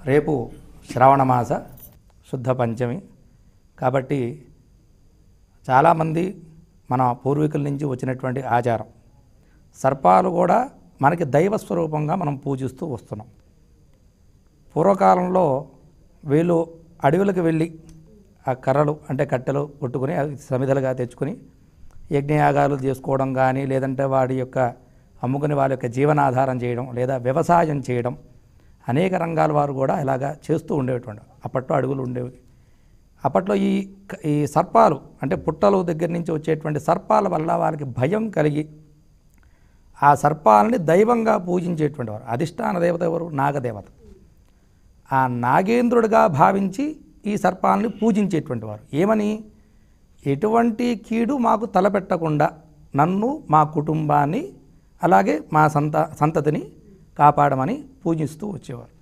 రేపు శ్రావణమాస శుద్ధ పంచమి కాబట్టి చాలామంది మన పూర్వీకుల నుంచి వచ్చినటువంటి ఆచారం సర్పాలు కూడా మనకి దైవ స్వరూపంగా మనం పూజిస్తూ వస్తున్నాం. పూర్వకాలంలో వీళ్ళు అడవులకు వెళ్ళి ఆ కర్రలు అంటే కట్టెలు కొట్టుకుని అవి సమిధలుగా తెచ్చుకొని యజ్ఞయాగాలు చేసుకోవడం కానీ లేదంటే వాడి యొక్క అమ్ముకుని వాళ్ళ యొక్క జీవనాధారం చేయడం లేదా వ్యవసాయం చేయడం అనేక రంగాల వారు కూడా ఇలాగా చేస్తూ ఉండేటువంటి అప్పట్లో అడవులు ఉండేవి. అప్పట్లో ఈ సర్పాలు అంటే పుట్టలు దగ్గర నుంచి వచ్చేటువంటి సర్పాల వల్ల వాళ్ళకి భయం కలిగి ఆ సర్పాలని దైవంగా పూజించేటువంటి వారు. అధిష్టాన దేవత ఎవరు? నాగదేవత. ఆ నాగేంద్రుడిగా భావించి ఈ సర్పాలని పూజించేటువంటి వారు. ఏమని? ఎటువంటి కీడు మాకు తలపెట్టకుండా నన్ను మా కుటుంబాన్ని అలాగే మా సంతతిని కాపాడమని పూజిస్తూ వచ్చేవారు.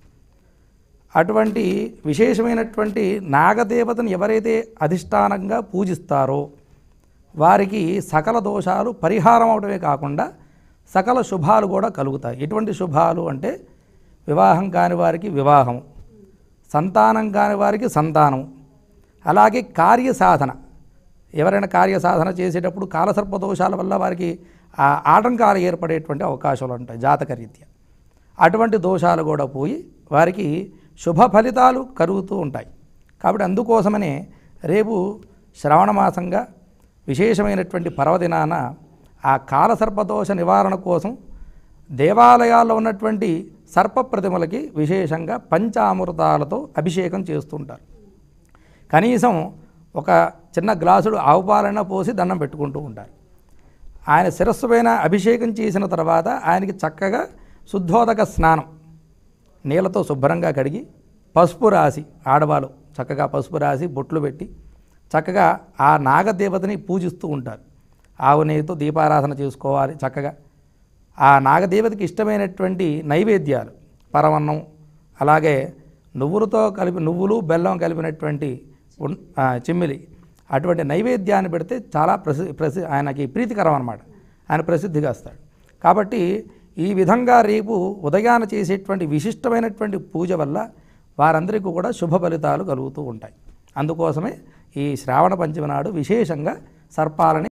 అటువంటి విశేషమైనటువంటి నాగదేవతను ఎవరైతే అధిష్టానంగా పూజిస్తారో వారికి సకల దోషాలు పరిహారం అవడమే కాకుండా సకల శుభాలు కూడా కలుగుతాయి. ఎటువంటి శుభాలు అంటే వివాహం కాని వారికి వివాహం, సంతానం కాని వారికి సంతానం, అలాగే కార్యసాధన. ఎవరైనా కార్యసాధన చేసేటప్పుడు కాలసర్ప దోషాల వల్ల వారికి ఆటంకాలు ఏర్పడేటువంటి అవకాశాలు ఉంటాయి జాతకరీత్యా. అటువంటి దోషాలు కూడా పోయి వారికి శుభ ఫలితాలు కలుగుతూ ఉంటాయి. కాబట్టి అందుకోసమనే రేపు శ్రావణమాసంగా విశేషమైనటువంటి పర్వదినాన ఆ కాలసర్పదోష నివారణ కోసం దేవాలయాల్లో ఉన్నటువంటి సర్ప ప్రతిమలకి విశేషంగా పంచామృతాలతో అభిషేకం చేస్తుంటారు. కనీసం ఒక చిన్న గ్లాసుడు ఆవు పాలైనా పోసి దండం పెట్టుకుంటూ ఉంటారు. ఆయన శిరస్సు పైన అభిషేకం చేసిన తర్వాత ఆయనకి చక్కగా శుద్ధోదక స్నానం నీళ్ళతో శుభ్రంగా కడిగి పసుపు రాసి ఆడవాళ్ళు చక్కగా పసుపు రాసి బొట్లు పెట్టి చక్కగా ఆ నాగదేవతని పూజిస్తూ ఉంటారు. ఆవు నెయ్యితో దీపారాధన చేసుకోవాలి. చక్కగా ఆ నాగదేవతకి ఇష్టమైనటువంటి నైవేద్యాలు పరమన్నం అలాగే నువ్వులు బెల్లం కలిపినటువంటి చిమ్మిలి అటువంటి నైవేద్యాన్ని పెడితే చాలా ఆయనకి ప్రీతికరం అన్నమాట. ఆయన ప్రసిద్ధిగాస్తాడు. కాబట్టి ఈ విధంగా రేపు ఉదయాన చేసేటువంటి విశిష్టమైనటువంటి పూజ వల్ల వారందరికీ కూడా శుభ ఫలితాలు కలుగుతూ ఉంటాయి. అందుకోసమే ఈ శ్రావణ పంచమి నాడు విశేషంగా సర్పాలని